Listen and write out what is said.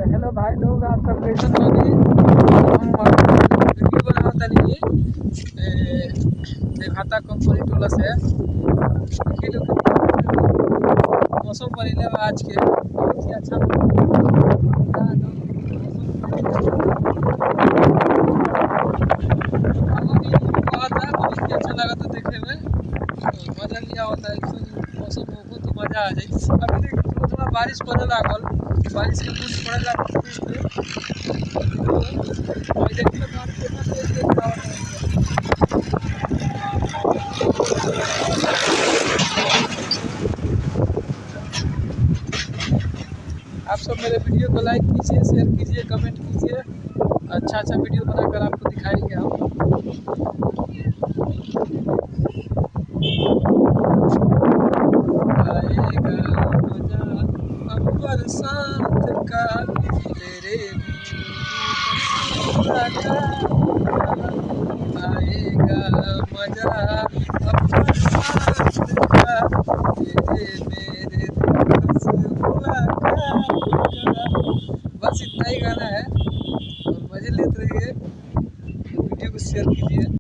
Hello भाई लोग, आप सब कैसन बानी। हम वीडियो बनावतानी देहाता कंपनी टोला से। देखी लोग मौसम बनिले बा आज के बहुत ही अच्छा बहुत ही अच्छा लगा था देखने में। तो मजा लिया होता है मौसम में, बहुत ही मजा आ जाए। अभी देखिए थोड़ा थोड़ा बारिश पड़े लागल, बारिश के बूंद पड़े लागल। और देखिए बारिश कितना तेज तेज बहा रहा है। आप सब मेरे वीडियो को लाइक कीजिए, शेयर कीजिए, कमेंट कीजिए। अच्छा अच्छा वीडियो बनाकर आपको दिखाएंगे हम। आएगा मजा अब बरसात का, तेरे आएगा मजा अब बरसात का, तेरे मेरे बस इतना ही गाना है और मजे लेते रहिए। वीडियो को शेयर कीजिए।